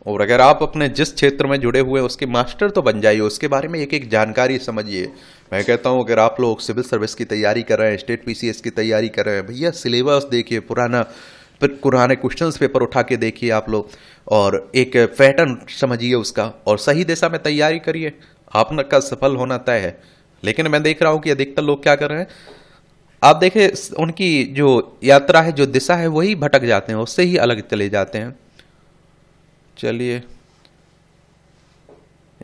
और अगर आप अपने जिस क्षेत्र में जुड़े हुए हैं उसके मास्टर तो बन जाइए, उसके बारे में एक एक जानकारी समझिए। मैं कहता हूं अगर आप लोग सिविल सर्विस की तैयारी कर रहे हैं, स्टेट पीसीएस की तैयारी कर रहे हैं, भैया सिलेबस देखिए, पुराने क्वेश्चंस पेपर उठा के देखिए आप लोग, और एक पैटर्न समझिए उसका, और सही दिशा में तैयारी करिए। आपका सफल होना तय है। लेकिन मैं देख रहा हूं कि अधिकतर लोग क्या कर रहे हैं, आप देखें उनकी जो यात्रा है, जो दिशा है, वही भटक जाते हैं, उससे ही अलग चले जाते हैं। चलिए,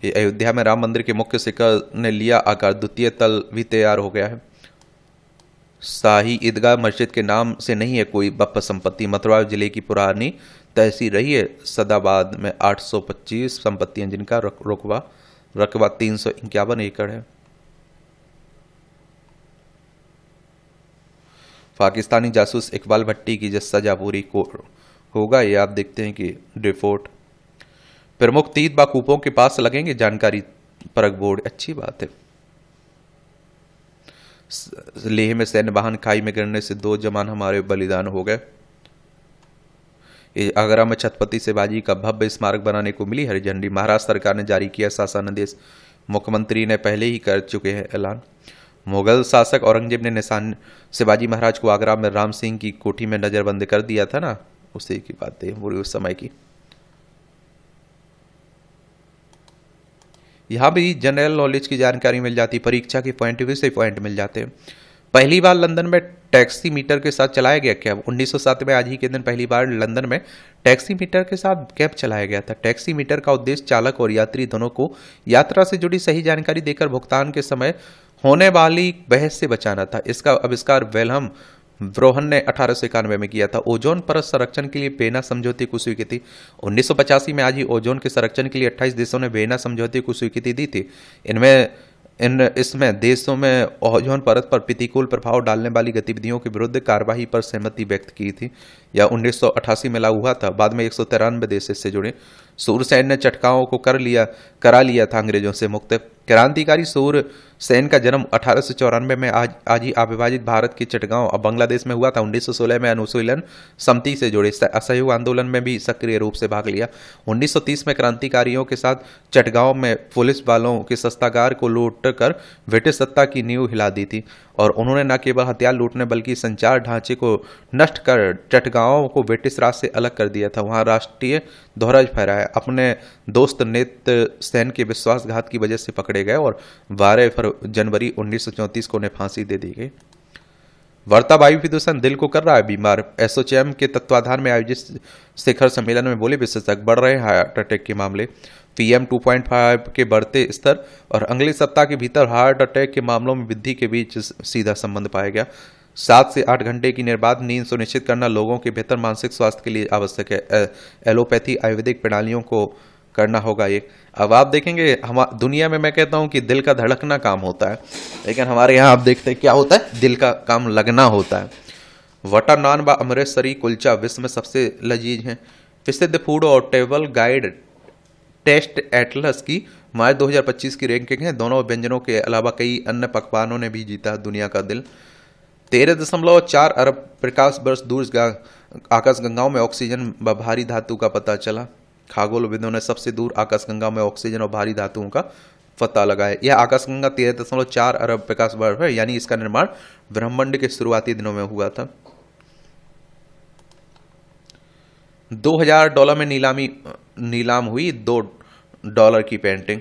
अयोध्या में राम मंदिर के मुख्य शिखर ने लिया आकार, द्वितीय तल भी तैयार हो गया है। शाही ईदगाह मस्जिद के नाम से नहीं है कोई वक्फ संपत्ति। मथुरा जिले की पुरानी तहसील रही है सदाबाद में 825 संपत्तियां, जिनका रकबा 351 एकड़ है। पाकिस्तानी जासूस इकबाल भट्टी की सजा पूरी होगा, ये आप देखते हैं कि रिपोर्ट। प्रमुख 3 बाकूफों के पास लगेंगे जानकारी परख बोर्ड, अच्छी बात है। लेह में सैन्य वाहन खाई में गिरने से 2 जवान हमारे बलिदान हो गए। आगरा में छत्रपति शिवाजी का भव्य स्मारक बनाने को मिली हरी झंडी। महाराष्ट्र सरकार ने जारी किया शासनादेश। मुख्यमंत्री ने पहले ही कर चुके हैं ऐलान। मुगल शासक औरंगजेब ने निशान शिवाजी महाराज को आगरा में राम सिंह की कोठी में नजरबंद कर दिया था ना, उसी की बात है पूरी उस समय की। यहां भी जनरल नॉलेज की जानकारी मिल जाती, परीक्षा के पॉइंट व्यू से पॉइंट मिल जाते हैं। पहली बार लंदन में टैक्सी मीटर के साथ चलाया गया कैब। 1907 में आज ही के दिन पहली बार लंदन में टैक्सी मीटर के साथ कैब चलाया गया था। टैक्सी मीटर का उद्देश्य चालक और यात्री दोनों को यात्रा से जुड़ी सही जानकारी देकर भुगतान के समय होने वाली बहस से बचाना था। इसका आविष्कार वेलहम ब्रोहन ने 1891 में किया था। ओजोन परत संरक्षण के लिए वेना समझौते को स्वीकृति। 1985 में आज ही ओजोन के संरक्षण के लिए 28 देशों ने वेना समझौते को स्वीकृति दी थी। इसमें देशों में ओजोन परत पर प्रतिकूल प्रभाव डालने वाली गतिविधियों के विरुद्ध कार्रवाई पर सहमति व्यक्त की थी। यह 1988 में लागू हुआ था। बाद में 193 देश इससे जुड़े। सूरसेन ने चटकाओं को करा लिया था अंग्रेजों से मुक्त। क्रांतिकारी सूरसेन का जन्म 1894 में आज ही अविभाजित भारत के चटगांव अब बांग्लादेश में हुआ था। 1916 में अनुशीलन समिति से जुड़े असहयोग आंदोलन में भी सक्रिय रूप से भाग लिया। 1930 में क्रांतिकारियों के साथ चटगांव में पुलिस वालों के शस्त्रागार को लूट कर ब्रिटिश सत्ता की नींव हिला दी थी और उन्होंने न केवल हथियार लूटने बल्कि संचार ढांचे को नष्ट कर चटगांव को ब्रिटिश राज से अलग कर दिया था। वहां राष्ट्रीय ध्वज फहराया। अपने दोस्त नेत्र सेन के विश्वासघात की वजह से पकड़े गए और 12 जनवरी 1934 को उन्हें फांसी दे दी गई। बढ़ता वायु प्रदूषण दिल को कर रहा है बीमार। एसोचैम के तत्वाधान में आयोजित शिखर सम्मेलन में बोले विशेषज्ञ, बढ़ रहे हार्ट अटैक के मामले। PM 2.5 के बढ़ते स्तर और अगले सप्ताह के भीतर हार्ट अटैक के मामलों में वृद्धि के बीच सीधा संबंध पाया गया। 7 से 8 घंटे की निर्बाध नींद सुनिश्चित करना लोगों के बेहतर मानसिक स्वास्थ्य के लिए आवश्यक है। एलोपैथी आयुर्वेदिक प्रणालियों को करना होगा एक। अब आप देखेंगे हम दुनिया में, मैं कहता हूं कि दिल का धड़कना काम होता है, लेकिन हमारे यहाँ आप देखते हैं क्या होता है, दिल का काम लगना होता है। बटर नान व अमृतसरी कुलचा विश्व में सबसे लजीज हैं। प्रसिद्ध फूड और ट्रैवल गाइड टेस्ट एटलस की मार्च 2025 की रैंकिंग है। दोनों व्यंजनों के अलावा कई अन्य पकवानों ने भी जीता दुनिया का दिल। 13.4 अरब प्रकाश वर्ष दूर आकाशगंगाओं में ऑक्सीजन व भारी धातु का पता चला। खगोलविदों ने सबसे दूर आकाशगंगा में ऑक्सीजन और भारी धातुओं का पता लगाया। यह आकाशगंगा 13.4 अरब प्रकाश वर्ष है, यानी इसका निर्माण ब्रह्मांड के शुरुआती दिनों में हुआ था। $2000 में नीलाम हुई $2 की पेंटिंग।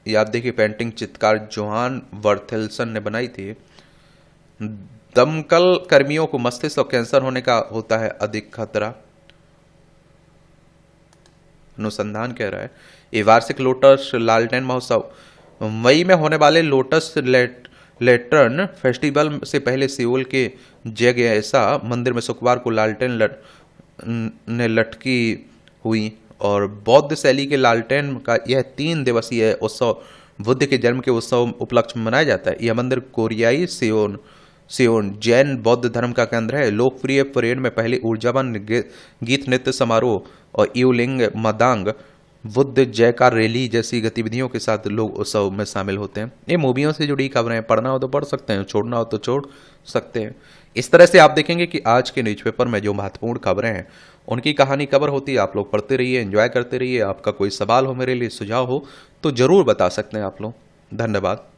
ये आप देखिए, पेंटिंग चित्रकार जोहान वर्थेल्सन ने बनाई थी। दमकल कर्मियों को मस्तिष्क और कैंसर होने का होता है अधिक खतरा, अनुसंधान कह रहा है। ये वार्षिक लोटस लालटेन महोत्सव मई में होने वाले लोटस लेटर्न फेस्टिवल से पहले सियोल के जगैसा मंदिर में शुक्रवार को लालटेन लटकी हुई और बौद्ध शैली के लालटेन का यह 3 दिवसीय उत्सव बुद्ध के जन्म के उत्सव उपलक्ष्य में मनाया जाता है। यह मंदिर कोरियाई सियोन जैन बौद्ध धर्म का केंद्र है। लोकप्रिय परेड में पहले ऊर्जावान गीत नृत्य समारोह और यूलिंग मदांग बुद्ध जयकार रैली जैसी गतिविधियों के साथ लोग उत्सव में शामिल होते हैं। ये मूवियों से जुड़ी खबरें, पढ़ना हो तो पढ़ सकते हैं, छोड़ना हो तो छोड़ सकते हैं। इस तरह से आप देखेंगे कि आज के न्यूज़पेपर में जो महत्वपूर्ण खबरें हैं उनकी कहानी कवर होती है। आप लोग पढ़ते रहिए, एंजॉय करते रहिए। आपका कोई सवाल हो, मेरे लिए सुझाव हो तो जरूर बता सकते हैं आप लोग। धन्यवाद।